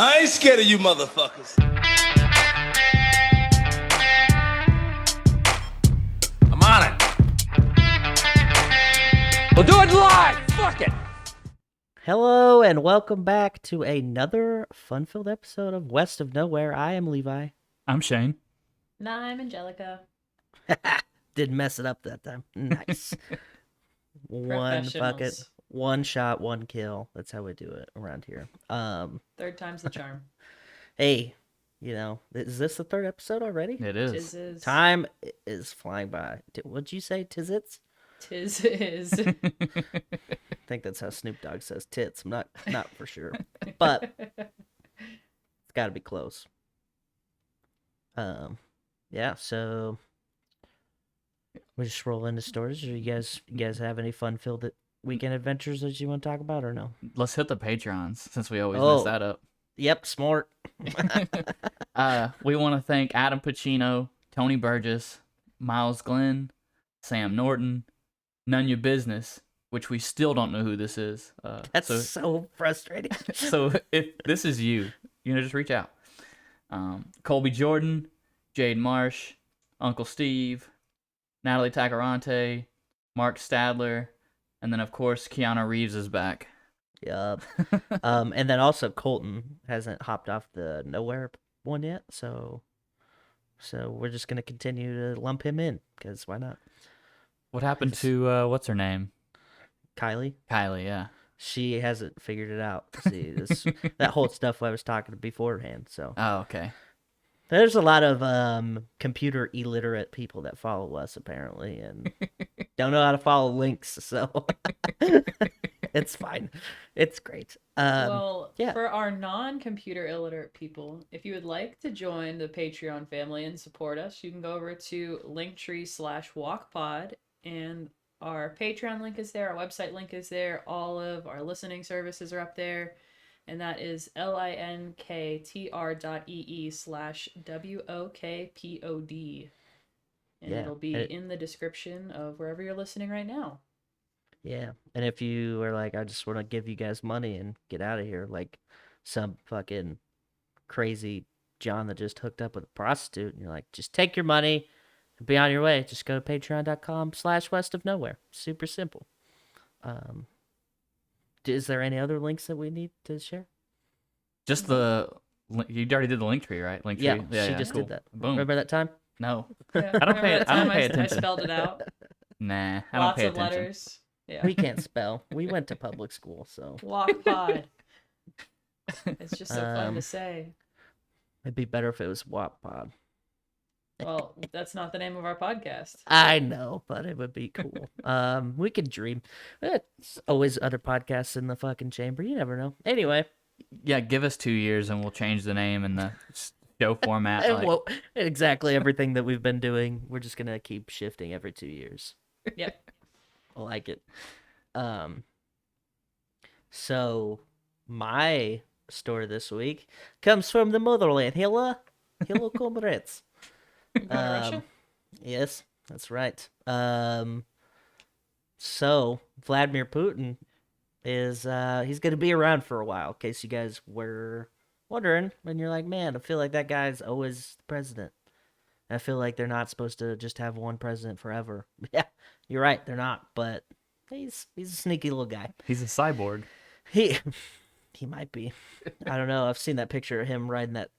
I ain't scared of you motherfuckers. I'm on it. We'll do it live! Fuck it! Hello and welcome back to another fun-filled episode of West of Nowhere. I am Levi. I'm Shane. And I'm Angelica. Didn't mess it up that time. Nice. One bucket, Professionals. one shot, one kill. That's how we do it around here. Third time's the charm. Hey, is this the third episode already? It is. Tis is. Time is flying by. What'd you say, tizits? Tis is. I think that's how Snoop Dogg says tits. I'm not for sure, but it's got to be close. Yeah. So we just roll into stories. Or you guys have any fun-filled weekend adventures that you want to talk about, or no? Let's hit the Patreons since we always mess that up. Yep, smart. We want to thank Adam Pacino, Tony Burgess, Miles Glenn, Sam Norton, None Your Business, which we still don't know who this is. That's so frustrating. So if this is you, just reach out. Colby Jordan, Jade Marsh, Uncle Steve, Natalie Tacarante, Mark Stadler, and then of course Keanu Reeves is back. Yup. And then also Colton hasn't hopped off the nowhere one yet, so we're just gonna continue to lump him in because why not? What happened to what's her name? Kylie, yeah. she hasn't figured it out. See, that whole stuff I was talking beforehand. So Oh, okay. there's a lot of computer illiterate people that follow us apparently, and don't know how to follow links. So it's fine. It's great. Well, yeah. for our non-computer illiterate people, if you would like to join the Patreon family and support us, you can go over to linktr.ee/wokpod, and our Patreon link is there, our website link is there, all of our listening services are up there, and that is linktr.ee/wokpod, and Yeah, it'll be in the description of wherever you're listening right now. Yeah, and if you are like, I just want to give you guys money and get out of here, like some fucking crazy John that just hooked up with a prostitute, and you're like, just take your money and be on your way. Just go to patreon.com/west of nowhere. Super simple. Is there any other links that we need to share? Just you already did the link tree, right? Link tree. Yeah, she just cool. did that. Boom. Remember that time? No. Yeah, I don't pay- remember that I don't time pay I attention. spelled it out. Nah, I don't Lots pay of attention. letters. Yeah. We can't spell. We went to public school, so Wokpod. It's just so fun Um, to say. it'd be better if it was Wokpod. Well, that's not the name of our podcast. I know, but it would be cool. We could dream. It's always other podcasts in the fucking chamber. You never know. Anyway, Yeah, give us 2 years and we'll change the name and the show format. and like- well, exactly everything that we've been doing. We're just gonna keep shifting every 2 years. Yep. I like it. So my story this week comes from the motherland. Hello, comrades. You going to Russia? Yes, that's right. So Vladimir Putin is he's gonna be around for a while, in case you guys were wondering, and you're like, man, I feel like that guy's always the president. I feel like they're not supposed to just have one president forever. Yeah, you're right, they're not, but he's a sneaky little guy. He's a cyborg. He might be. I don't know. I've seen that picture of him riding that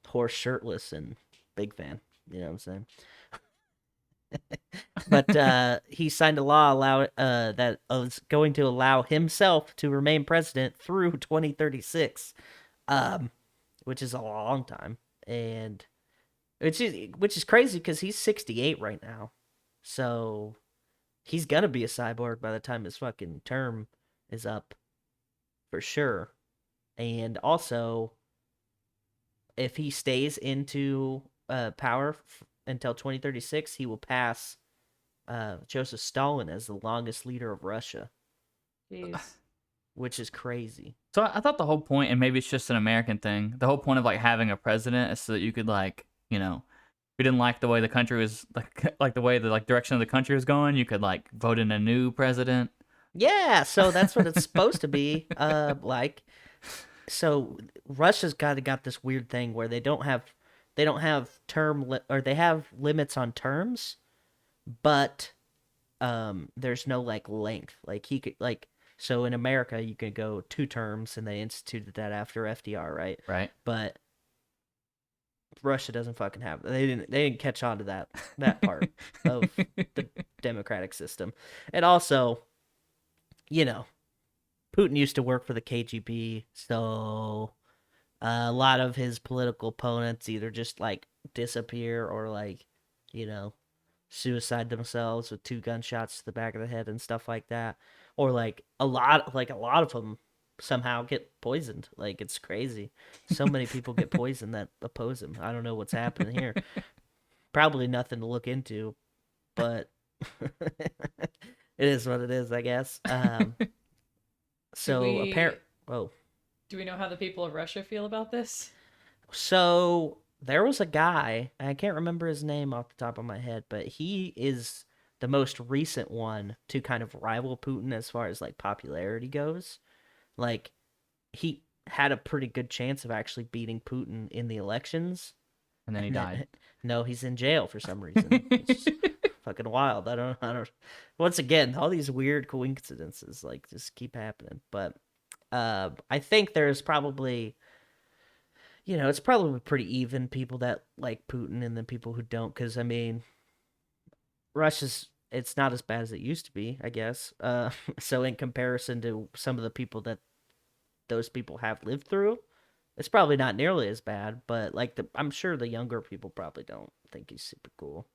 horse shirtless, and big fan. You know what I'm saying? But he signed a law that was going to allow himself to remain president through 2036, which is a long time, and which is crazy because he's 68 right now, so he's gonna be a cyborg by the time his fucking term is up, for sure. And also, if he stays into power until 2036, he will pass Joseph Stalin as the longest leader of Russia, Jeez. which is crazy. So I thought the whole point, and maybe it's just an American thing, the whole point of like having a president is so that you could like, if you didn't like the way the country was like the way the like direction of the country was going, you could like vote in a new president. Yeah, so that's what it's supposed to be like. So Russia's got this weird thing where they don't have or they have limits on terms, but there's no like length. Like he could like so in America you could go 2 terms and they instituted that after FDR, right? Right. But Russia doesn't fucking have they didn't catch on to that part of the democratic system. And also, you know, Putin used to work for the KGB, so a lot of his political opponents either just like disappear or like, you know, suicide themselves with 2 gunshots to the back of the head and stuff like that, or like a lot of them somehow get poisoned. Like it's crazy. So many people get poisoned that oppose him. I don't know what's happening here. Probably nothing to look into, but it is what it is, I guess. So Do we know how the people of Russia feel about this? So there was a guy, I can't remember his name off the top of my head, but he is the most recent one to kind of rival Putin as far as like popularity goes. Like he had a pretty good chance of actually beating Putin in the elections. And then he died. No, he's in jail for some reason. It's fucking wild. I don't. Once again, all these weird coincidences like just keep happening. But I think there's probably, you know, it's probably pretty even people that like Putin and then people who don't. Because I mean, it's not as bad as it used to be, I guess. So in comparison to some of the people that those people have lived through, it's probably not nearly as bad. But like I'm sure the younger people probably don't think he's super cool.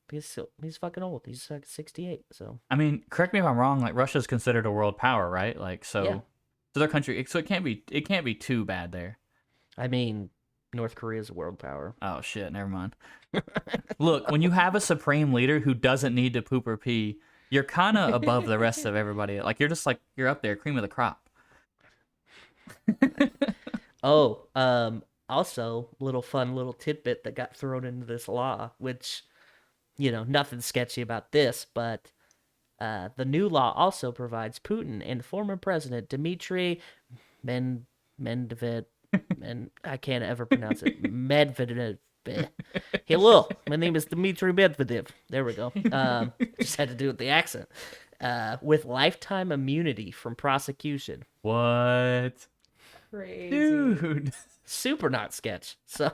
He's fucking old. He's like 68. So I mean, correct me if I'm wrong. Like Russia's considered a world power, right? Like so, yeah. So their country. So it can't be too bad there. I mean, North Korea's a world power. Oh shit! Never mind. Look, when you have a supreme leader who doesn't need to poop or pee, you're kind of above the rest of everybody. Like you're just like you're up there, cream of the crop. Also, little tidbit that got thrown into this law, which, you know, nothing sketchy about this, but the new law also provides Putin and former President Dmitry Medvedev, and I can't ever pronounce it, Medvedev. Hello, my name is Dmitry Medvedev. There we go. Just had to do it with the accent. With lifetime immunity from prosecution. What? Crazy. Dude. Super not sketch. So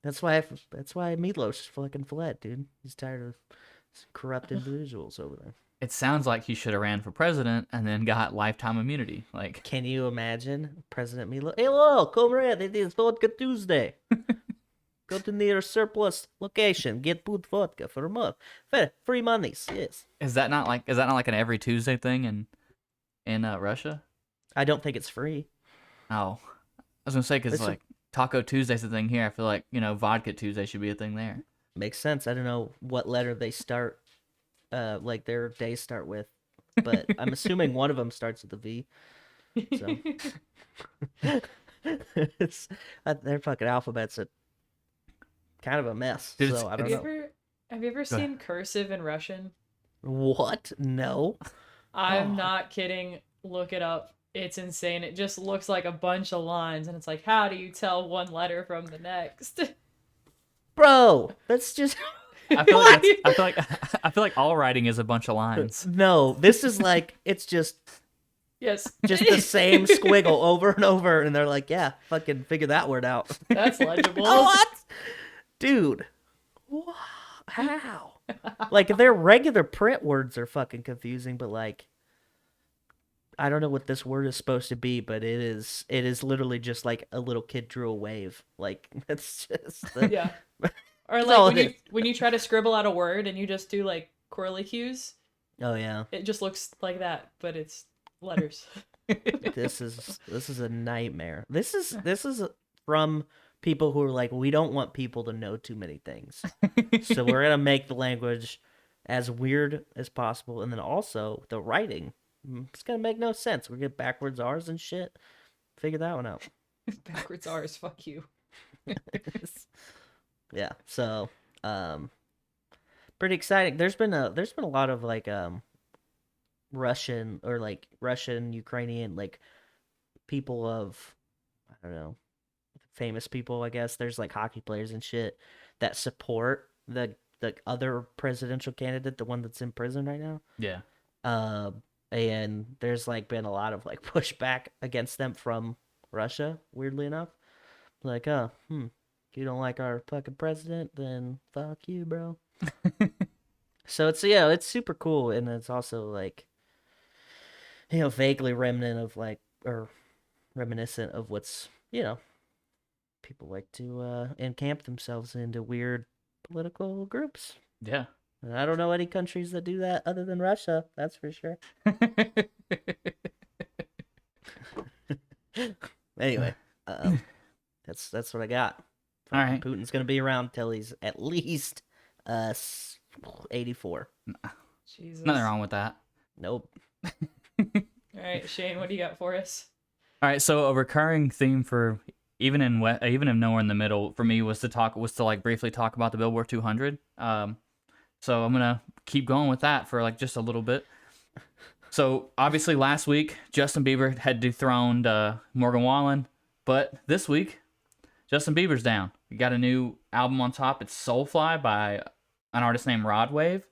that's why Meatloaf's fucking fled, dude. He's tired of corrupt individuals over there. It sounds like he should have ran for president and then got lifetime immunity. Like, can you imagine President Meatloaf? Hello, comrade. It is Vodka Tuesday. Go to near surplus location. Get good vodka for a month. Free monies. Yes. Is that not like an every Tuesday thing in Russia? I don't think it's free. Oh, I was gonna say because like Taco Tuesday's a thing here. I feel like, you know, Vodka Tuesday should be a thing there. Makes sense. I don't know what letter they start, like their days start with, but I'm assuming one of them starts with a V. So their fucking alphabet's a kind of a mess. Dude, so I don't know. Have you ever seen cursive in Russian? What? No. I'm not kidding. Look it up. It's insane. It just looks like a bunch of lines, and it's like, how do you tell one letter from the next? Bro, that's just. I feel like all writing is a bunch of lines. No, this is like it's just Yes. just the same squiggle over and over, and they're like, yeah, fucking figure that word out. That's legible. What? Dude. How? Like, their regular print words are fucking confusing, but like, I don't know what this word is supposed to be, but it is literally just like a little kid drew a wave. Like, that's just Yeah. Or like when you try to scribble out a word and you just do like curly cues. Oh yeah. It just looks like that, but it's letters. This is a nightmare. This is from people who are like, we don't want people to know too many things. So we're going to make the language as weird as possible, and then also the writing. It's going to make no sense. We're going to get backwards R's and shit. Figure that one out. Backwards R's, fuck you. Yeah. So, pretty exciting. There's been a lot of like Russian, Ukrainian like people of, I don't know, famous people, I guess. There's like hockey players and shit that support the other presidential candidate, the one that's in prison right now. Yeah. And there's like been a lot of like pushback against them from Russia, weirdly enough. Like, you don't like our fucking president, then fuck you, bro. So it's super cool, and it's also like, vaguely reminiscent of what's, people like to encamp themselves into weird political groups. Yeah. And I don't know any countries that do that other than Russia, that's for sure. Anyway, that's what I got. All right. Putin's gonna be around till he's at least 84. Jesus. Nothing wrong with that. Nope. All right, Shane, what do you got for us? All right, so a recurring theme for even in Nowhere in the Middle for me was to like briefly talk about the Billboard 200. So I'm gonna keep going with that for like just a little bit. So obviously last week Justin Bieber had dethroned Morgan Wallen, but this week Justin Bieber's down. We got a new album on top. It's Soulfly by an artist named Rodwave.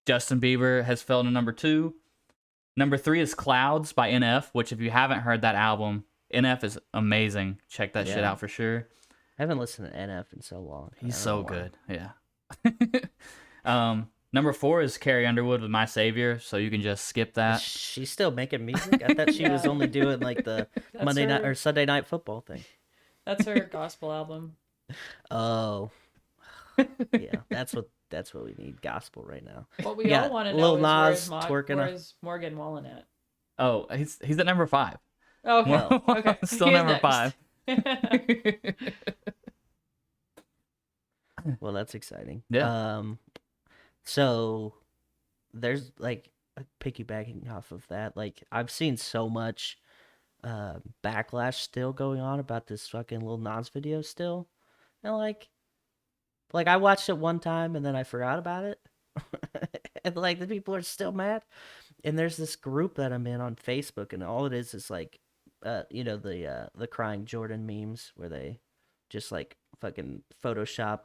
Justin Bieber has fell to number 2. Number 3 is Clouds by NF, which if you haven't heard that album, NF is amazing. Check that shit out for sure. I haven't listened to NF in so long. He's so good. Yeah. Number 4 is Carrie Underwood with My Savior, so you can just skip that. She's still making music? I thought she was only doing like the Monday night or Sunday night football thing. That's her gospel album. Oh. Yeah, that's what we need, gospel right now. What we all want to know Lil is Nas where's Morgan Wallen at? Oh, he's at number 5. Oh, okay. Okay. Still number 5. Well, that's exciting. Yeah. So there's like piggybacking off of that, like I've seen so much backlash still going on about this fucking Lil Nas video still. And like I watched it one time and then I forgot about it. And like the people are still mad. And there's this group that I'm in on Facebook, and all it is like the crying Jordan memes where they just like fucking Photoshop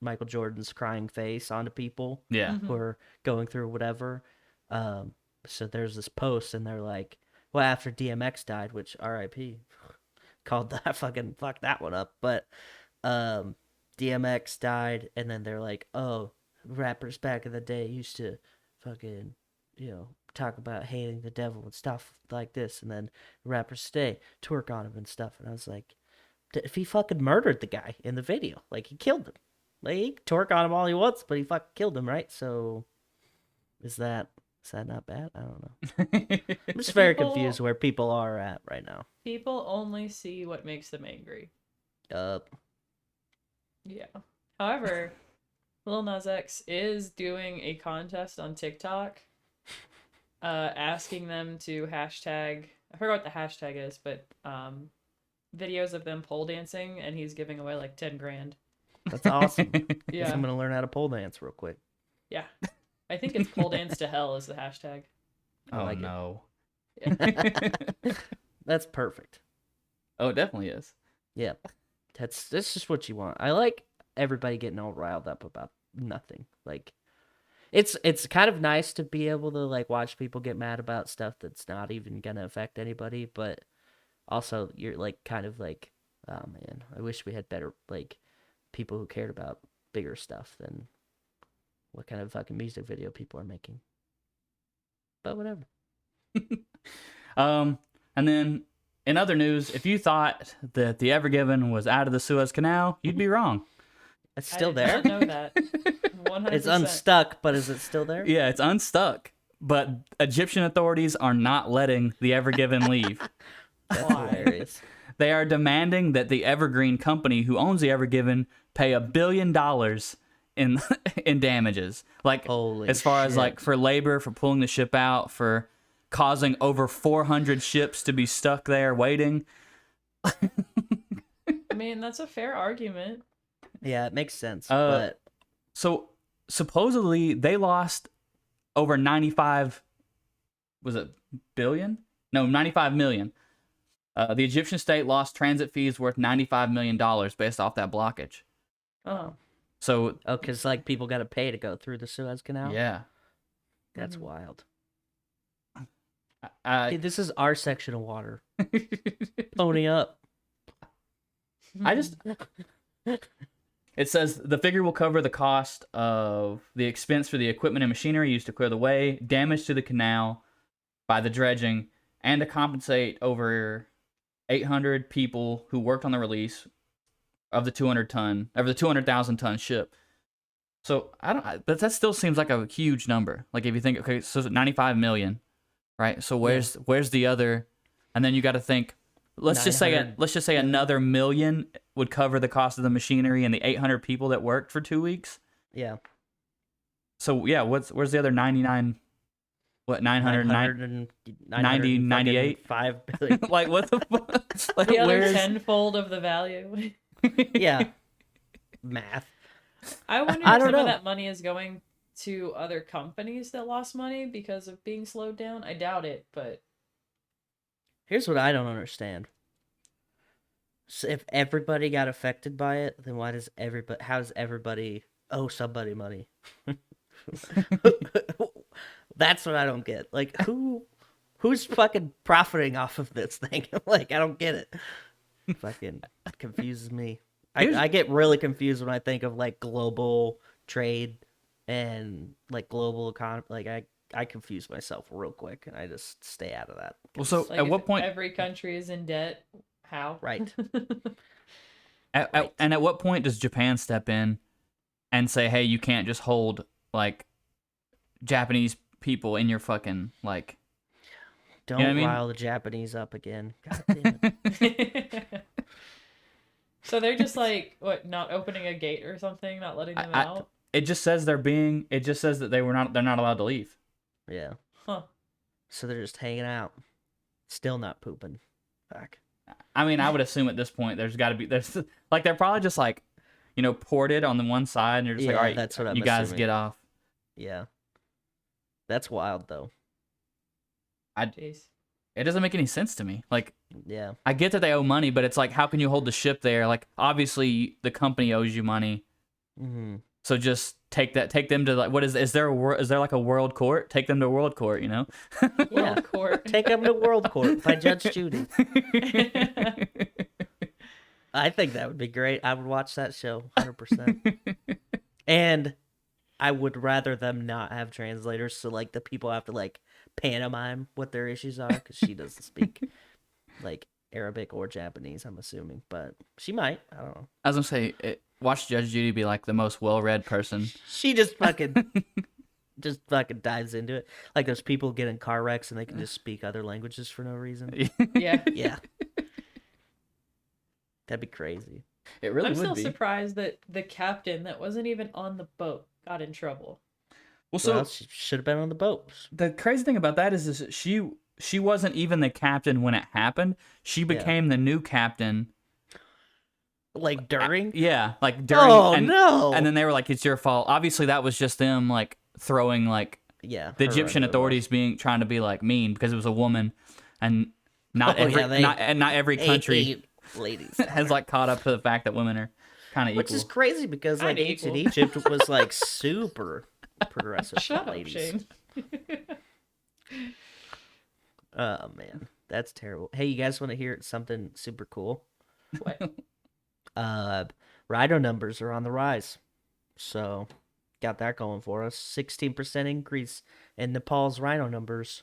Michael Jordan's crying face onto people who are going through whatever. So there's this post and they're like, well, after DMX died, which RIP, called that fucking fuck that one up, but DMX died, and then they're like, oh, rappers back in the day used to fucking talk about hating the devil and stuff like this, and then rappers today twerk on him and stuff. And I was like, if he fucking murdered the guy in the video, like he killed him, like he can twerk on him all he wants, but he fucking killed him, right? So is that not bad? I don't know. I'm just very confused where people are at right now. People only see what makes them angry. Yeah. However, Lil Nas X is doing a contest on TikTok, asking them to hashtag, I forgot what the hashtag is, but videos of them pole dancing, and he's giving away like 10 grand. That's awesome. Yeah. I'm gonna learn how to pole dance real quick. Yeah. I think it's pole dance to hell is the hashtag. Oh, like no. That's perfect. Oh, it definitely is. Yeah. That's just what you want. I like everybody getting all riled up about nothing. Like it's kind of nice to be able to like watch people get mad about stuff that's not even gonna affect anybody, but also you're like kind of like, oh man, I wish we had better like people who cared about bigger stuff than what kind of fucking music video people are making. But whatever. And then in other news, if you thought that the Ever Given was out of the Suez Canal, you'd be wrong. It's still I there? didn't know that. 100%. It's unstuck, but is it still there? Yeah, it's unstuck. But Egyptian authorities are not letting the Ever Given leave. That's hilarious. They are demanding that the Evergreen company who owns the Ever Given pay $1 billion in damages. Like, Holy as far as shit. like for labor, for pulling the ship out, for causing over 400 ships to be stuck there waiting. I mean, that's a fair argument. Yeah, it makes sense. But So supposedly they lost over 95, was it billion No, 95 million. The Egyptian state lost transit fees worth $95 million based off that blockage. Oh. So, because like people got to pay to go through the Suez Canal. yeah. That's wild. I, Hey, this is our section of water. Pony up. I just... It says the figure will cover the cost of the expense for the equipment and machinery used to clear the way, damage to the canal by the dredging, and to compensate over 800 people who worked on the release of the 200,000 ton ship. So but that still seems like a huge number. Like if you think, okay, so 95 million, right? So where's the other? And then you got to think, let's just say another million would cover the cost of the machinery and the 800 people that worked for 2 weeks. Yeah. So yeah, where's the other 99? What 998? 5 billion. Like what the fuck? Like The other tenfold of the value. Yeah. Math. I wonder I if don't some of know. that money is going to other companies that lost money because of being slowed down. I doubt it, but Here's what I don't understand. So if everybody got affected by it, then how does everybody owe somebody money? That's what I don't get. Like who's fucking profiting off of this thing? Like I don't get it. Fucking confuses me. I get really confused when I think of like global trade and like global economy. Like I confuse myself real quick and I just stay out of that. Well, so like at if what point? every country is in debt? How? Right. And at what point does Japan step in and say, "Hey, you can't just hold like Japanese people in your fucking like"? Don't You know what I mean? rile the Japanese up again. God damn it. So they're just like what? Not opening a gate or something? Not letting them out? It just says It just says that they're not allowed to leave. Yeah. Huh. So they're just hanging out. Still not pooping. Fuck. I mean, I would assume at this point there's like they're probably just like, ported on the one side, and you're just like, Yeah, all right, that's what I'm you guys assuming. get off. Yeah. That's wild though. Jeez. It doesn't make any sense to me. Like, Yeah. I get that they owe money, but it's like, how can you hold the ship there? Like, obviously the company owes you money, Mm-hmm. so just take them to like, what is there like a world court? Take them to world court, Yeah. World court. Take them to World Court by Judge Judy. I think that would be great. I would watch that show 100%. And I would rather them not have translators, so like the people have to like pantomime what their issues are because she doesn't speak like Arabic or Japanese, I'm assuming, but she might. I don't know. I was gonna say, watch Judge Judy be like the most well-read person. She just fucking dives into it. Like those people get in car wrecks and they can just speak other languages for no reason. Yeah. Yeah. That'd be crazy. It really I'm would still be. surprised that the captain that wasn't even on the boat got in trouble. Well, so Well, she should have been on the boat. the crazy thing about that is she wasn't even the captain when it happened. She became the new captain. Like during? Yeah, like during. Oh, and, no. And then they were like, "It's your fault." Obviously, that was just them like throwing like Yeah. the her Egyptian under the bus. authorities trying to be like mean because it was a woman, and not Oh, every yeah, not every country Eight ladies. has like caught up to the fact that women are kind of equal. Which is crazy because like Kinda ancient equal. Egypt was like super progressive Shut for up, ladies. Shane. Oh man, that's terrible. Hey, you guys want to hear something super cool? What? Rhino numbers are on the rise, so got that going for us. 16% increase in Nepal's rhino numbers,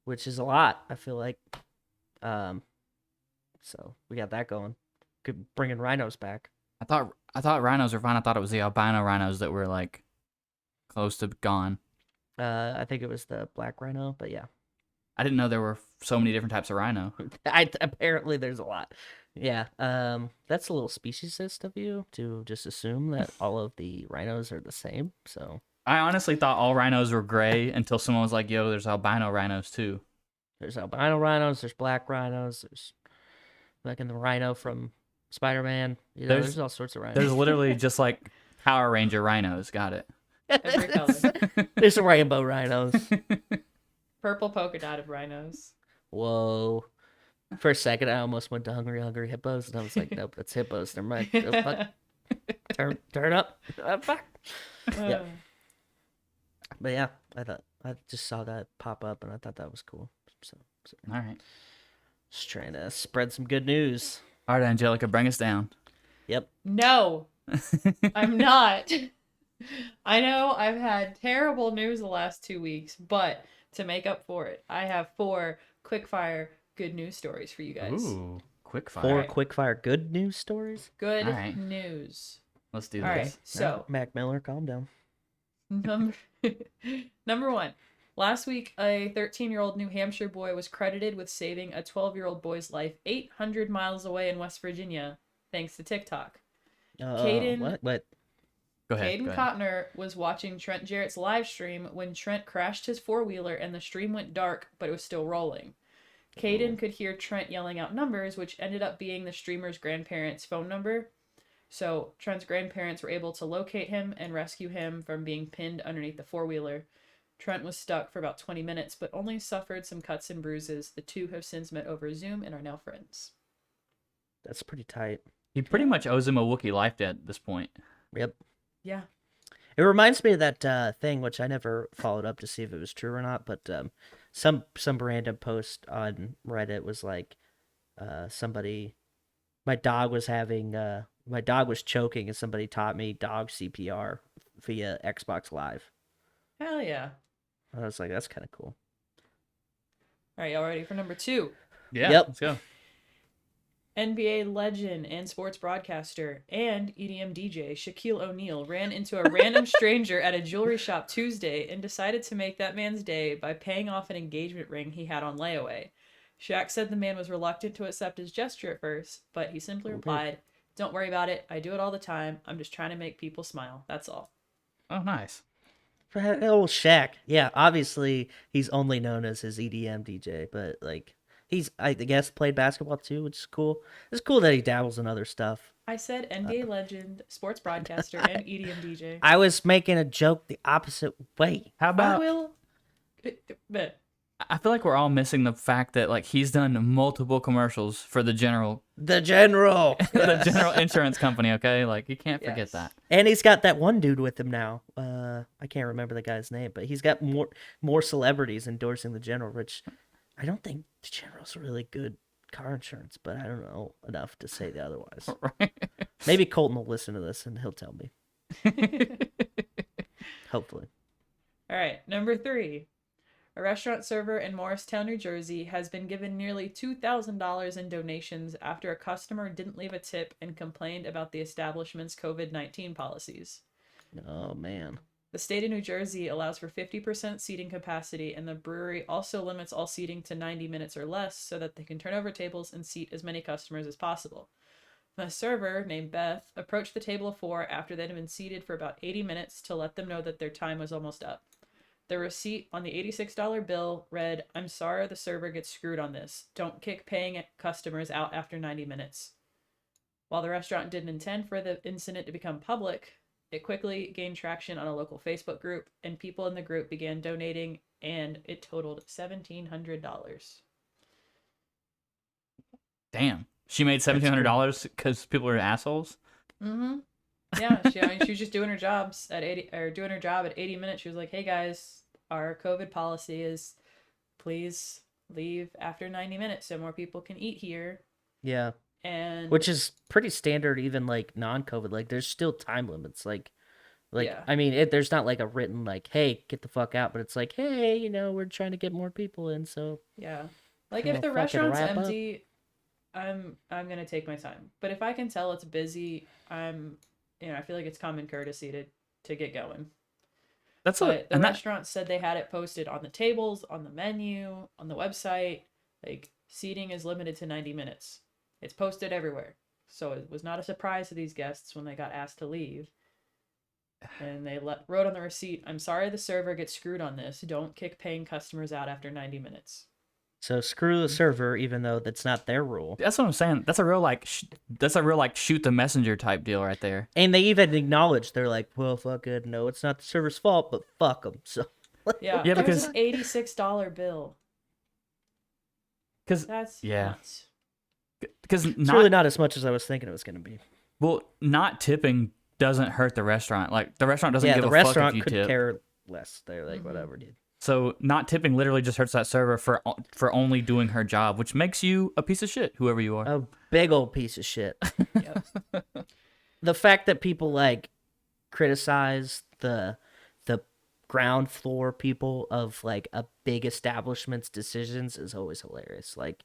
which is a lot. I feel like, so we got that going. Good, bringing rhinos back. I thought rhinos were fine. I thought it was the albino rhinos that were like close to gone. I think it was the black rhino, but yeah. I didn't know there were so many different types of rhino. Apparently there's a lot. Yeah. That's a little speciesist of you to just assume that all of the rhinos are the same. So I honestly thought all rhinos were gray until someone was like, "Yo, there's albino rhinos too." there's albino rhinos, there's black rhinos, there's like in the rhino from Spider-Man. You know, there's all sorts of rhinos. There's literally just like Power Ranger rhinos. Got it. Every color. There's some rainbow rhinos. Purple polka dotted rhinos. whoa. For a second, I almost went to Hungry Hungry Hippos, and I was like, nope, that's hippos. Never mind. Oh, fuck. Turn up. Fuck. Yeah. But yeah, I just saw that pop up, and I thought that was cool. So All right. just trying to spread some good news. All right, Angelica, bring us down. Yep. No, I'm not. I know I've had terrible news the last 2 weeks, but to make up for it, I have 4 quickfire good news stories for you guys. Ooh, quick fire. 4 Alright. quickfire good news stories. Good Alright. news. Let's do All right, this. so Mac Miller, calm down. number 1. Last week, a 13-year-old New Hampshire boy was credited with saving a 12-year-old boy's life 800 miles away in West Virginia, thanks to TikTok. Caden- What? Go ahead. Caden go ahead. Cotner was watching Trent Jarrett's live stream when Trent crashed his four-wheeler and the stream went dark, but it was still rolling. Caden could hear Trent yelling out numbers, which ended up being the streamer's grandparents' phone number. So Trent's grandparents were able to locate him and rescue him from being pinned underneath the four-wheeler. Trent was stuck for about 20 minutes, but only suffered some cuts and bruises. The two have since met over Zoom and are now friends. That's pretty tight. He pretty much owes him a Wookiee life debt at this point. Yep. Yeah. It reminds me of that thing, which I never followed up to see if it was true or not, but some random post on Reddit was like somebody, my dog was choking and somebody taught me dog CPR via Xbox Live. Hell yeah. I was like, that's kind of cool. All right, y'all ready for number 2? Yeah. Yep. Let's go. NBA legend and sports broadcaster and EDM DJ Shaquille O'Neal ran into a random stranger at a jewelry shop Tuesday and decided to make that man's day by paying off an engagement ring he had on layaway. Shaq said the man was reluctant to accept his gesture at first, but he simply replied, "Don't worry about it. I do it all the time. I'm just trying to make people smile. That's all." Oh, nice. Oh, Shaq. Yeah, obviously he's only known as his EDM DJ, but like he's, I guess, played basketball too, which is cool. It's cool that he dabbles in other stuff. I said NBA legend, sports broadcaster, and EDM DJ. I was making a joke the opposite way. How I about? will. But I feel like we're all missing the fact that like he's done multiple commercials for the general The general. the general insurance company. Okay, like you can't forget Yes. that. And he's got that one dude with him now. I can't remember the guy's name, but he's got more celebrities endorsing the general, which I don't think the general's really good car insurance, but I don't know enough to say the otherwise. Right. Maybe Colton will listen to this and he'll tell me. Hopefully. all right, number 3. A restaurant server in Morristown, New Jersey, has been given nearly $2,000 in donations after a customer didn't leave a tip and complained about the establishment's COVID-19 policies. Oh man. The state of New Jersey allows for 50% seating capacity, and the brewery also limits all seating to 90 minutes or less so that they can turn over tables and seat as many customers as possible. A server named Beth approached the table of 4 after they'd been seated for about 80 minutes to let them know that their time was almost up. The receipt on the $86 bill read, "I'm sorry the server gets screwed on this. Don't kick paying customers out after 90 minutes." While the restaurant didn't intend for the incident to become public, it quickly gained traction on a local Facebook group, and people in the group began donating, and it totaled $1,700. Damn. She made $1,700 because people are assholes. Mm-hmm. Yeah, she was just doing her jobs at 80, or doing her job at 80 minutes. She was like, "Hey guys, our COVID policy is please leave after 90 minutes so more people can eat here." Yeah. And Which is pretty standard, even like non-COVID. Like, there's still time limits. Like, Yeah. I mean, there's not like a written like, "Hey, get the fuck out," but it's like, "Hey, we're trying to get more people in." So yeah, like Well, if the fucking restaurant's wrap up. empty, I'm gonna take my time. But if I can tell it's busy, I feel like it's common courtesy to get going. That's But the and that restaurant said they had it posted on the tables, on the menu, on the website. Like, seating is limited to 90 minutes. It's posted everywhere. So it was not a surprise to these guests when they got asked to leave. And they wrote on the receipt, "I'm sorry the server gets screwed on this. Don't kick paying customers out after 90 minutes." screw the server, even though that's not their rule. that's what I'm saying. That's a real like shoot the messenger type deal right there. And they even acknowledge, they're like, "Well, fuck it, no, it's not the server's fault, but fuck them." So Yeah, Yeah, it was because- an $86 bill. Because That's yeah, nuts. because It's really not as much as I was thinking it was going to be. well, not tipping doesn't hurt the restaurant. Like the restaurant doesn't Yeah, give the a fuck restaurant if you could tip. care less. They're like, whatever, dude. So not tipping literally just hurts that server for only doing her job, which makes you a piece of shit, whoever you are. A big old piece of shit. Yep. The fact that people like criticize the ground floor people of like a big establishment's decisions is always hilarious. Like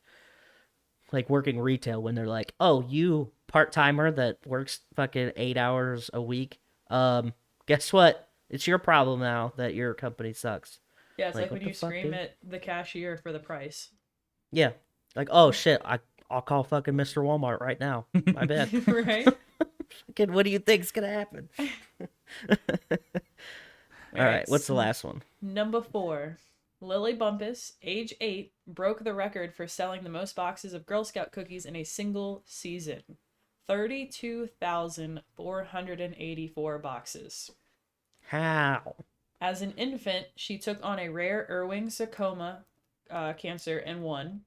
working retail when they're like, "Oh, you part-timer that works fucking 8 hours a week. Guess what? It's your problem now that your company sucks." Yeah, it's like what when the you fuck, scream dude? at the cashier for the price. Yeah. Like, "Oh shit, I'll call fucking Mr. Walmart right now. My bad." Right? Fucking, what do you think's going to happen? All right, what's the last one? Number 4. Lily Bumpus, age 8, broke the record for selling the most boxes of Girl Scout cookies in a single season. 32,484 boxes. How? As an infant, she took on a rare Ewing sarcoma cancer and won.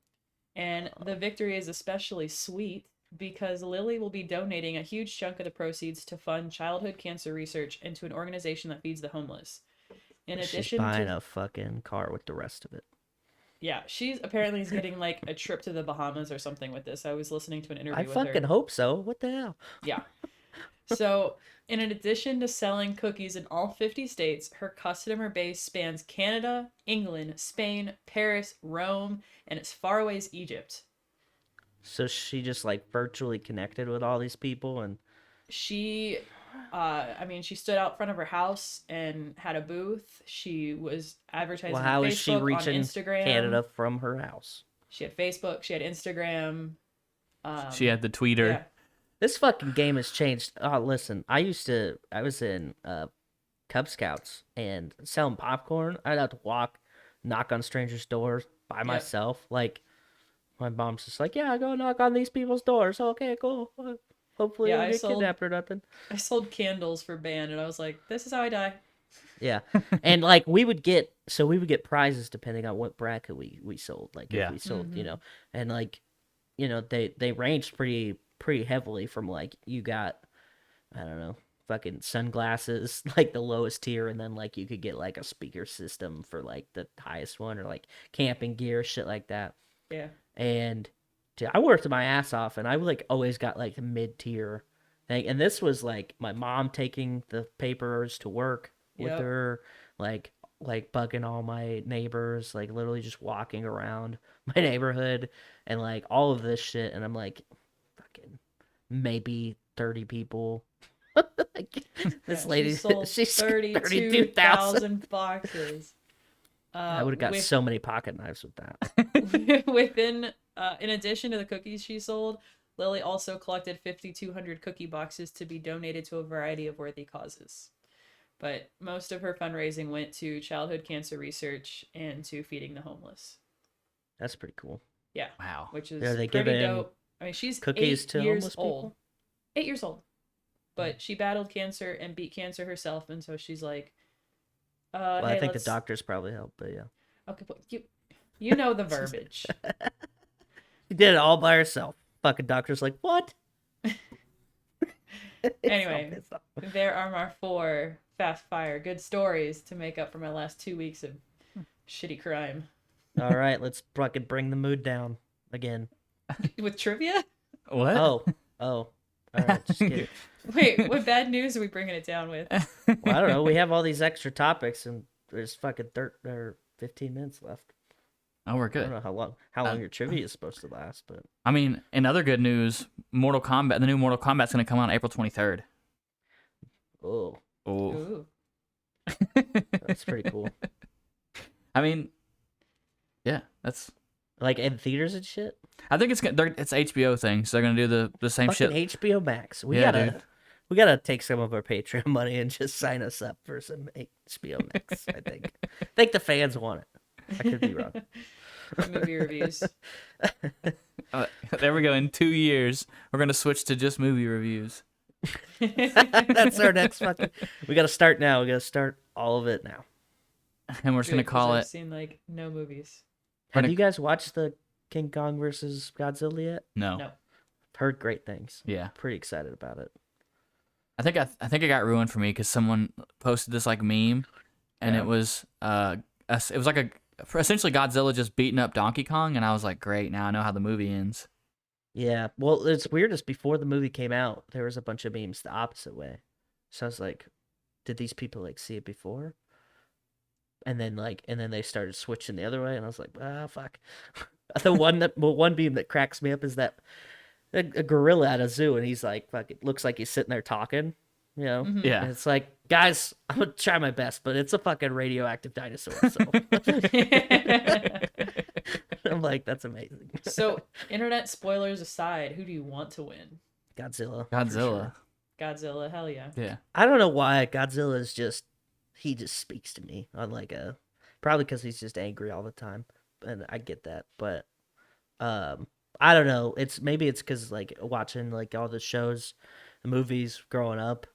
And the victory is especially sweet because Lily will be donating a huge chunk of the proceeds to fund childhood cancer research into an organization that feeds the homeless. In She's addition buying to a fucking car with the rest of it. yeah, she's apparently is getting like a trip to the Bahamas or something with this. I was listening to an interview I with fucking her. hope so. What the hell? Yeah. So, in addition to selling cookies in all 50 states, her customer base spans Canada, England, Spain, Paris, Rome, and as far away as Egypt. So she just like virtually connected with all these people and She, she stood out front of her house and had a booth. She was advertising well, how on is she Facebook, reaching on Instagram. Canada from her house? She had Facebook, she had Instagram. She had the tweeter. Yeah. This fucking game has changed. Oh, listen, I was in Cub Scouts and selling popcorn. I'd have to knock on strangers' doors by myself. Like, my mom's just like, "Yeah, go knock on these people's doors." Okay, cool. Hopefully, Yeah, you I don't get sold- kidnapped or nothing. I sold candles for band, and I was like, "This is how I die." Yeah, and like we would get prizes depending on what bracket we sold. Like if we sold, and like, they ranged pretty heavily from like you got, I don't know, fucking sunglasses like the lowest tier, and then like you could get like a speaker system for like the highest one, or like camping gear, shit like that. Yeah. And dude, I worked my ass off, and I like always got like the mid tier thing. And this was like my mom taking the papers to work with Yep. her, like bugging all my neighbors, like literally just walking around my neighborhood and like all of this shit. And I'm like, fucking maybe 30 people. Like, this lady, she sold she's 32,000 boxes. I would have got so many pocket knives with that. In addition to the cookies she sold, Lily also collected 5,200 cookie boxes to be donated to a variety of worthy causes. But most of her fundraising went to childhood cancer research and to feeding the homeless. That's pretty cool. Yeah. Wow. Which is Are they pretty giving dope. I mean, she's cookies 8 to years homeless old. people? 8 years old. But she battled cancer and beat cancer herself, and so she's like, Well, hey, I think let's... the doctors probably helped, but yeah. Okay, but you know the verbiage. She did it all by herself. Fucking doctor's like, what? Anyway, there are my 4 fast fire good stories to make up for my last 2 weeks of shitty crime. All right, let's fucking bring the mood down again. With trivia? What? Oh. All right, just kidding. Wait, what bad news are we bringing it down with? Well, I don't know. We have all these extra topics, and there's fucking 15 minutes left. Oh, we're I good. don't know how long your trivia is supposed to last, but I mean, in other good news, the new Mortal Kombat's going to come out on April 23rd. oh, Ooh. that's pretty cool. I mean, yeah, that's. Like in theaters and shit. I think it's HBO thing, so they're gonna do the same Fucking shit. HBO Max. We Yeah, gotta dude. we gotta take some of our Patreon money and just sign us up for some HBO Max. I think the fans want it. I could be wrong. Movie reviews. There we go. In 2 years, we're gonna switch to just movie reviews. That's our next fucking. We gotta start now. We gotta start all of it now. And we're just gonna call I've it. seen like no movies. Have Gonna- you guys watched the King Kong versus Godzilla yet? No. No. Heard great things. Yeah. Pretty excited about it. I think it got ruined for me because someone posted this like meme, and it was it was like essentially Godzilla just beating up Donkey Kong, and I was like, great, now I know how the movie ends. Yeah. Well, it's weird is before the movie came out, there was a bunch of memes the opposite way. So I was like, did these people like see it before? And then they started switching the other way, and I was like, ah, fuck. The one meme that cracks me up is that a gorilla at a zoo, and he's like, fuck, it looks like he's sitting there talking, you know? Yeah. And it's like, guys, I'm gonna try my best, but it's a fucking radioactive dinosaur. So I'm like, that's amazing. So, internet spoilers aside, who do you want to win? Godzilla. for Godzilla. sure. Godzilla, hell yeah. Yeah. I don't know why Godzilla is he just speaks to me on like probably because he's just angry all the time, and I get that, but I don't know. Maybe it's because like watching like all the shows, the movies growing up,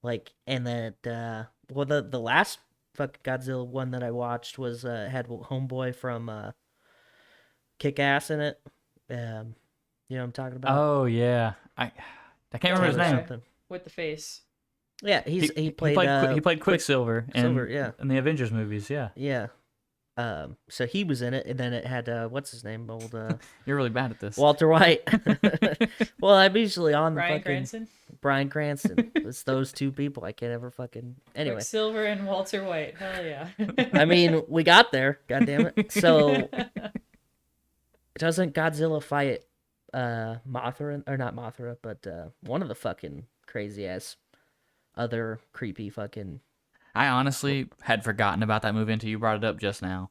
like, and that the last fucking Godzilla one that I watched was had Homeboy from Kick Ass in it. You know what I'm talking about? Oh yeah. I can't remember his Taylor name. something. With the face. Yeah, he played he played Quicksilver yeah. in the Avengers movies. Yeah. Yeah. So he was in it, and then it had what's his name, old You're really bad at this. Walter White. Well, I'm usually on Bryan fucking Cranston? Bryan Cranston. It's those two people. I can't ever fucking anyway. Quicksilver and Walter White. Hell yeah. I mean, we got there. God damn it. So doesn't Godzilla fight Mothra, or not Mothra, but one of the fucking crazy ass other creepy fucking. I honestly had forgotten about that movie until you brought it up just now.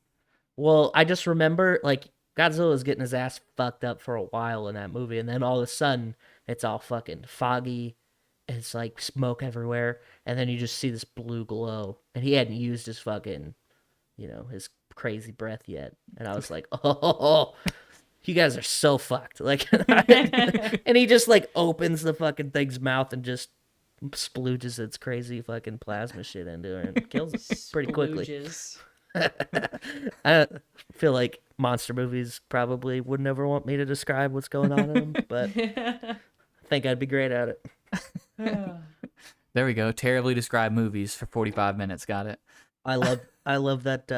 Well, I just remember like Godzilla was getting his ass fucked up for a while in that movie, and then all of a sudden it's all fucking foggy, and it's like smoke everywhere, and then you just see this blue glow, and he hadn't used his fucking, his crazy breath yet, and I was like, oh, you guys are so fucked, like, and he just like opens the fucking thing's mouth and just splooges its crazy fucking plasma shit into her and kills it pretty quickly. Splooges. I feel like monster movies probably would never want me to describe what's going on in them, but I think I'd be great at it. There we go. Terribly described movies for 45 minutes. Got it. I love that.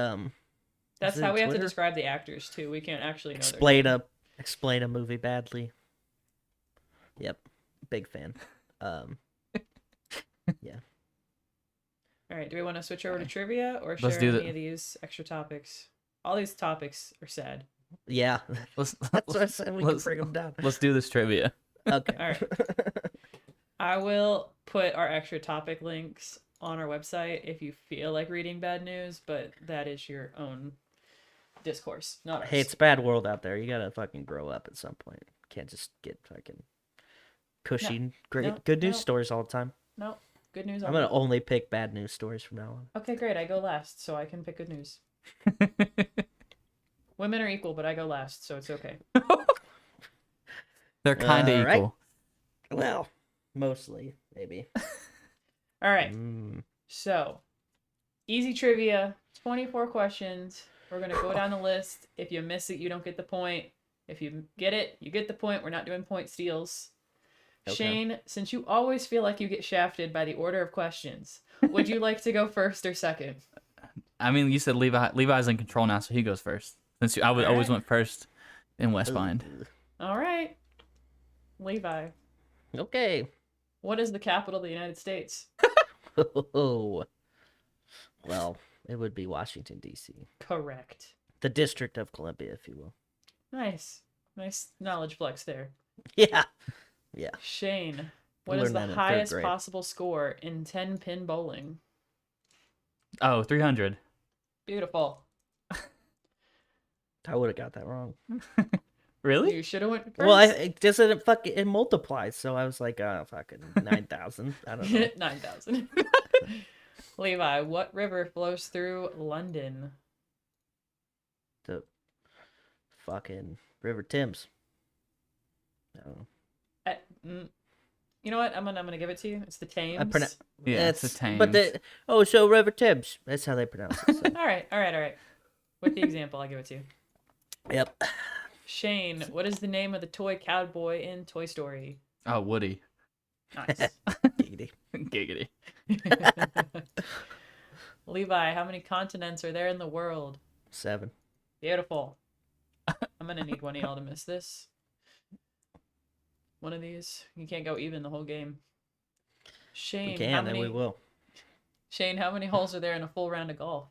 That's is it how we have to Twitter? describe the actors too. We can't actually know Explain a movie badly. Yep, big fan. Yeah. All right, do we want to switch over to trivia or Let's share do any that. of these extra topics? All these topics are sad. Yeah, Let's that's what I said. We can let's- bring them down. let's do this trivia. Okay. All right. I will put our extra topic links on our website if you feel like reading bad news, but that is your own discourse, not ours. Hey, it's a bad world out there. You gotta fucking grow up at some point. Can't just get fucking cushy, good news no. stories all the time. No, good news. I'm gonna only pick bad news stories from now on. Okay, great. I go last, so I can pick good news. Women are equal, but I go last, so it's okay. They're kind of All right. equal. Well, mostly maybe. All right. Mm. So, easy trivia, 24 questions. We're going to go down the list. If you miss it, you don't get the point. If you get it, you get the point. We're not doing point steals. Okay. Shane, since you always feel like you get shafted by the order of questions, would you like to go first or second? I mean, you said Levi's in control now, so he goes first. Since I always Alright. went first in West Bind. All right. Levi, Okay. what is the capital of the United States? Oh. Well, it would be Washington, D.C. Correct. The District of Columbia, if you will. Nice. Nice knowledge flex there. Yeah. Yeah. Shane, what I is learned that the in third highest grade. possible score in 10-pin bowling? Oh, 300. Beautiful. I would have got that wrong. Really? You should have went first. Well, it doesn't fucking it multiplies, so I was like, fucking 9,000. I don't know. 9,000. Levi, what river flows through London? The fucking River Thames. I don't know. You know what? I'm gonna give it to you. It's the Thames. Yeah, it's the Thames. But so River Thames. That's how they pronounce it. So. All right. With the example, I'll give it to you. Yep. Shane, what is the name of the toy cowboy in Toy Story? Oh, Woody. Nice. Giggity. Giggity. Levi, how many continents are there in the world? 7. Beautiful. I'm gonna need one of y'all to miss this. One of these. You can't go even the whole game. Shane, We can, and we will. Shane, how many holes are there in a full round of golf?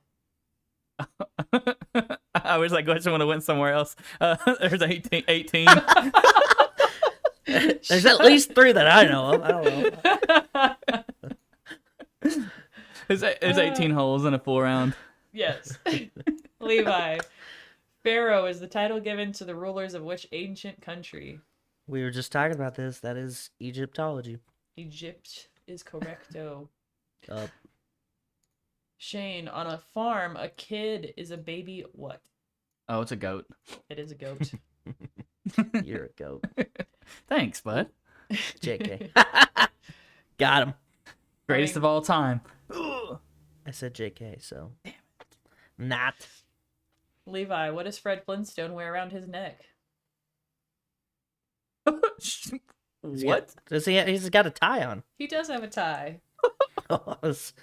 I was like, I just want to win somewhere else. There's 18. There's at least 3 that I know of. I don't know. There's 18 holes in a full round. Yes. Levi, Pharaoh is the title given to the rulers of which ancient country? We were just talking about this. That is Egyptology. Egypt is correcto. Uh, Shane, on a farm, a kid is a baby what? Oh, it's a goat. It is a goat. you're a goat. Thanks, bud. JK. Got him. Greatest of all time. I said JK, so. Not. Levi, what does Fred Flintstone wear around his neck? What? Does he? He's got a tie on. He does have a tie. I was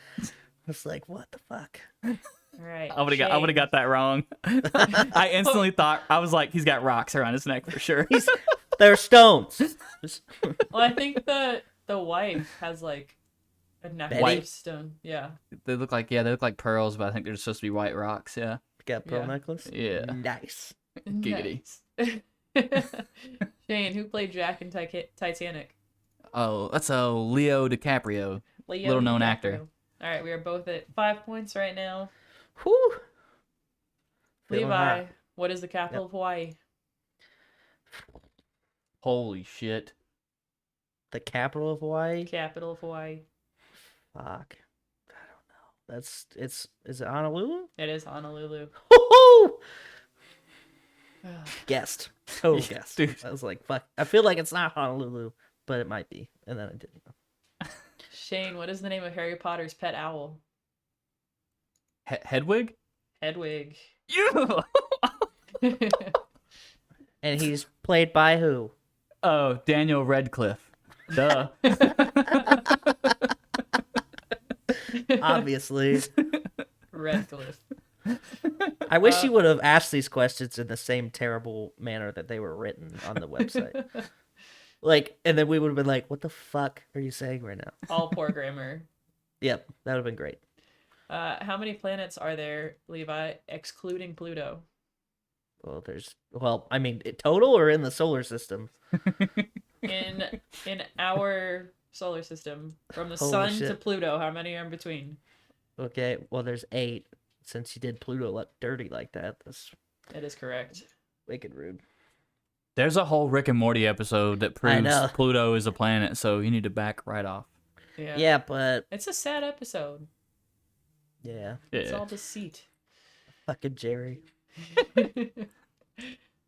like, what the fuck? All right. I would have got that wrong. I instantly thought, I was like, he's got rocks around his neck for sure. They're stones. Well, I think the wife has like a necklace of stone. Yeah. They look like pearls, but I think they're supposed to be white rocks. Yeah. Got a pearl Yeah. necklace. Yeah. Nice. Giggity. Nice. Shane, who played Jack in Titanic? Oh, that's a Leo DiCaprio. Leo Little known DiCaprio. actor. All right, we are both at 5 points right now. Whew. Feeling Levi, hot. what is the capital of Hawaii? Holy shit. The capital of Hawaii. Capital of Hawaii. Fuck. I don't know. Is it Honolulu? It is Honolulu. Woo-hoo! Guessed. Total Yeah, guess. dude. I was like, fuck. I feel like it's not Honolulu, but it might be. And then I didn't know. Shane, what is the name of Harry Potter's pet owl? Hedwig? Hedwig. You! And he's played by who? Oh, Daniel Radcliffe. Duh. Obviously. Redcliffe. I wish you would have asked these questions in the same terrible manner that they were written on the website. Like, and then we would have been like, what the fuck are you saying right now? All poor grammar. Yep, that would have been great. How many planets are there, Levi, excluding Pluto? I mean, total or in the solar system? In our solar system, from the Holy sun to shit. Pluto, how many are in between? Okay, well, there's 8. Since you did Pluto dirty like that, that's That is correct. wicked rude. There's a whole Rick and Morty episode that I proves know. Pluto is a planet, so you need to back right off. Yeah. Yeah, but It's a sad episode. yeah, It's Yeah. all deceit. fucking Jerry.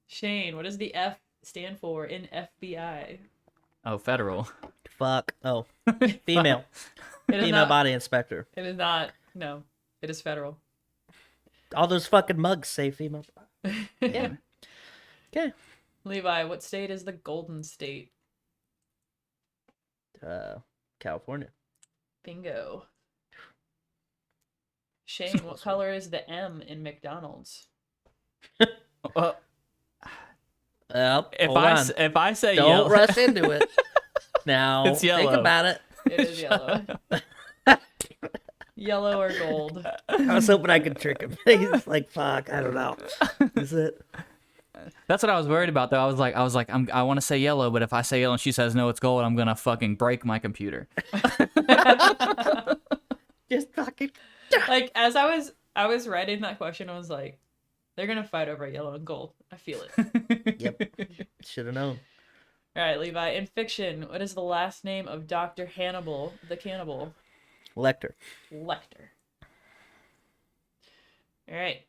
Shane, what does the F stand for in FBI? Oh, federal. Fuck. Oh, female. It is Female not. body inspector. It is not. No, it is federal. All those fucking mugs say female. Yeah. Okay. Levi, what state is the Golden State? California. Bingo. Shane, what color is the M in McDonald's? Well, Well, if hold on. if I say Don't yellow, rush into it. Now, It's think yellow. about it. It is yellow. Yellow or gold? I was hoping I could trick him. He's like, fuck, I don't know. Is it? that's what I was worried about though. I was like, I want to say yellow, but if I say yellow and she says no, it's gold, I'm gonna fucking break my computer. Just fucking. Like, as I was writing that question, I was like, they're gonna fight over yellow and gold. I feel it. Yep. Should have known. All right, Levi. In fiction, what is the last name of Dr. Hannibal the cannibal? Lecter. Lecter. All right.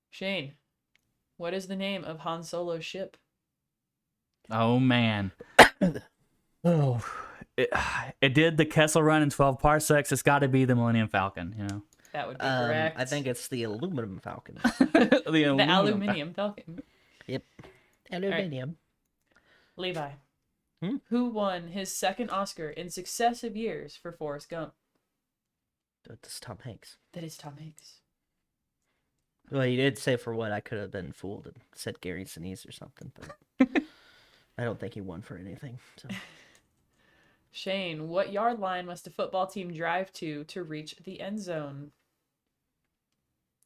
Shane, what is the name of Han Solo's ship? Oh man. Oh, it did the Kessel Run in 12 parsecs. It's got to be the Millennium Falcon, you know. That would be correct. I think it's the aluminum falcon. The the Aluminium Falcon. Yep. Aluminium. Levi. Hmm? Who won his second Oscar in successive years for Forrest Gump? That's Tom Hanks. That is Tom Hanks. Well, you did say for what I could have been fooled and said Gary Sinise or something, but I don't think he won for anything. So. Shane, what yard line must a football team drive to reach the end zone?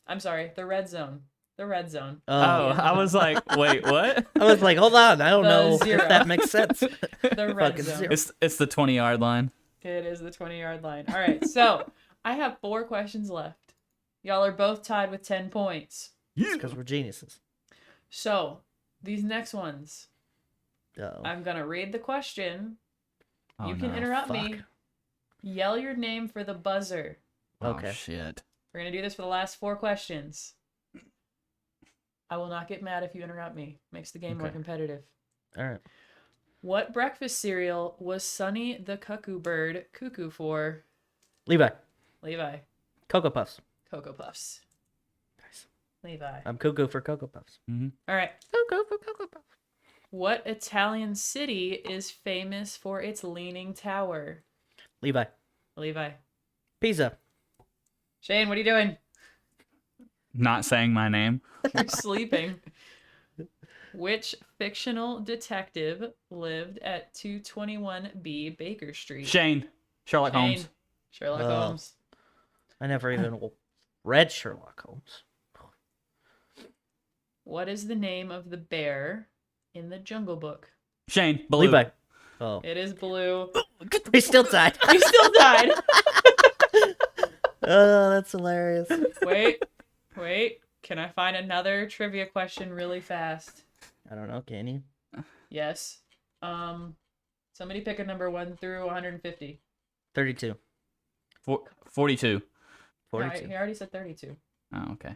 I'm sorry, the red zone. The red zone. Oh, I was like, wait, what? I was like, hold on, I don't The know zero. if that makes sense. The red Fucking zone. zero. It's the 20-yard line. It is the 20-yard line. All right, so I have 4 questions left. Y'all are both tied with 10 points. Because we're geniuses. So, these next ones, Uh-oh. I'm going to read the question. Oh, You can no. interrupt fuck. me. Yell your name for the buzzer. Okay. Oh, shit. We're going to do this for the last 4 questions. I will not get mad if you interrupt me. Makes the game more Okay. competitive. All right. What breakfast cereal was Sonny the Cuckoo Bird cuckoo for? Levi. Levi. Cocoa Puffs. Cocoa Puffs. Nice. Levi. I'm cuckoo for Cocoa Puffs. All right. Cuckoo for Cocoa Puffs. What Italian city is famous for its leaning tower? Levi. Levi. Pizza. Shane, what are you doing? Not saying my name. You're sleeping. Which fictional detective lived at 221B Baker Street? Shane. Sherlock Shane. Holmes. Sherlock Oh. Holmes. I never even read Sherlock Holmes. What is the name of the bear in the Jungle Book? Shane. Baloo. Levi. Oh. It is Blue. We still tied. You still died. Oh, that's hilarious. Wait. Can I find another trivia question really fast? I don't know, can you? Yes. Somebody pick a number 1 through 150. 32. 42. 42. He already said 32. Oh, okay.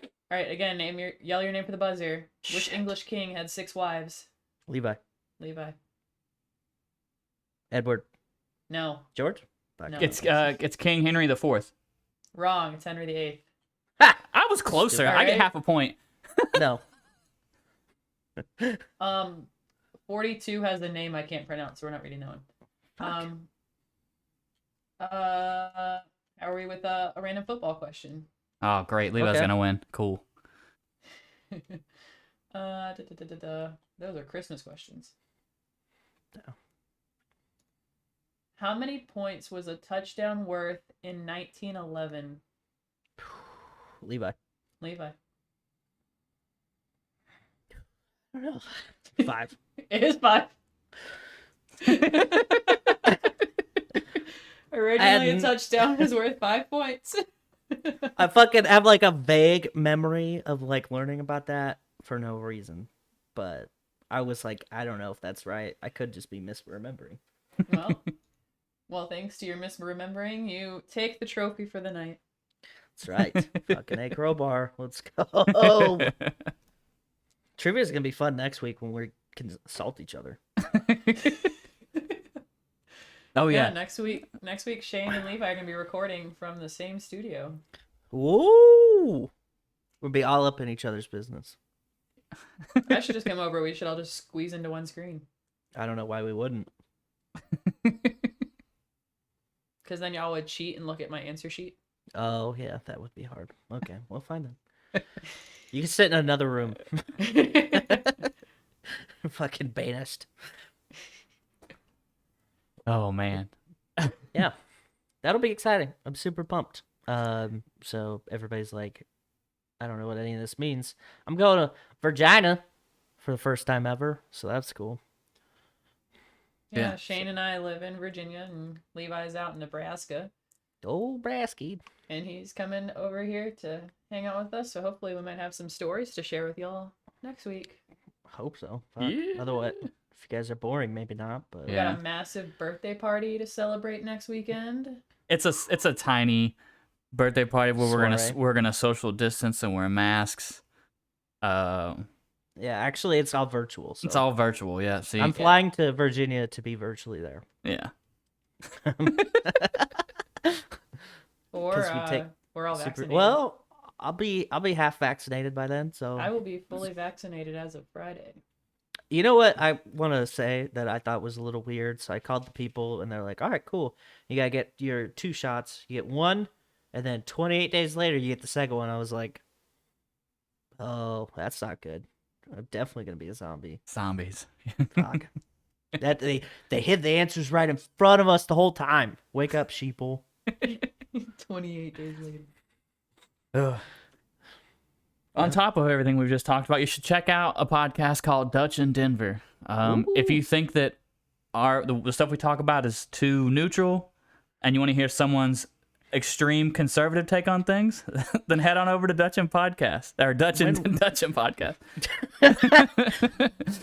All right, again, yell your name for the buzzer. Which Shit. English king had 6 wives? Levi. Levi. Edward. No. George? Fuck. No. It's King Henry IV. Wrong. It's Henry VIII. I was closer. I get Alright. half a point. No. 42 has the name I can't pronounce, so we're not reading that one. Fuck. How are we with a random football question? Oh, great. Levi's Okay. gonna win. Cool. Those are Christmas questions. No. How many points was a touchdown worth in 1911? Levi. Levi. I don't know. 5. It is 5. Originally, a touchdown was worth 5 points. I fucking have like a vague memory of like learning about that for no reason. But I was like, I don't know if that's right. I could just be misremembering. Well, thanks to your misremembering, you take the trophy for the night. That's right. Fucking A crowbar. Let's go. Trivia is gonna be fun next week when we can assault each other. Oh yeah. Next week, Shane and Levi are gonna be recording from the same studio. Woo! We'll be all up in each other's business. I should just come over. We should all just squeeze into one screen. I don't know why we wouldn't. Because then y'all would cheat and look at my answer sheet. Oh yeah, that would be hard. Okay, we'll find them. You can sit in another room. Fucking banished. Oh man. Yeah, that'll be exciting. I'm super pumped. So everybody's like, I don't know what any of this means. I'm going to Virginia for the first time ever, so that's cool. Yeah, Yeah. Shane and I live in Virginia, and Levi's out in Nebraska. Old Brasky. And he's coming over here to hang out with us, so hopefully we might have some stories to share with y'all next week. Hope so. Fuck. Yeah. Otherwise, if you guys are boring, maybe not. But We Yeah. got a massive birthday party to celebrate next weekend. It's a tiny birthday party where Soiree. we're gonna social distance and wear masks. yeah, actually, it's all virtual. So It's all virtual. Yeah. See. I'm flying to Virginia to be virtually there. Yeah. Or 'Cause we take we're all Super. vaccinated. Well, I'll be half vaccinated by then. So I will be fully vaccinated as of Friday. you know what I want to say that I thought was a little weird. So I called the people, and they're like, "All right, cool. You gotta get your 2 shots. You get one, and then 28 days later you get the second one." I was like, "Oh, that's not good. I'm definitely gonna be a zombie." Zombies. Fuck. That they hid the answers right in front of us the whole time. Wake up, sheeple. 28 days later. Ugh. On top of everything we've just talked about, you should check out a podcast called Dutch in Denver. If you think that the stuff we talk about is too neutral and you want to hear someone's extreme conservative take on things, then head on over to Dutch in Podcast or Dutch in Podcast.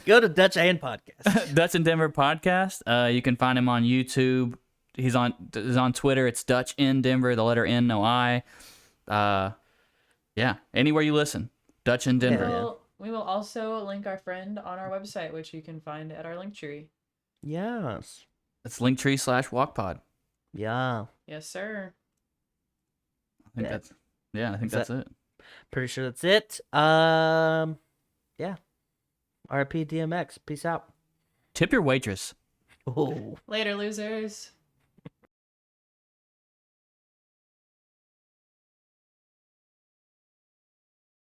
Go to Dutch and Podcast. Dutch in Denver Podcast. You can find him on YouTube. He's on Twitter. It's Dutch in Denver. The letter N, no I. Yeah, anywhere you listen, Dutch in Denver. We will also link our friend on our website, which you can find at our link tree. Yes. It's linktr.ee/wokpod. Yeah. Yes, sir. I think that's it. Pretty sure that's it. Yeah. RIP DMX. Peace out. Tip your waitress. Oh. Later, losers.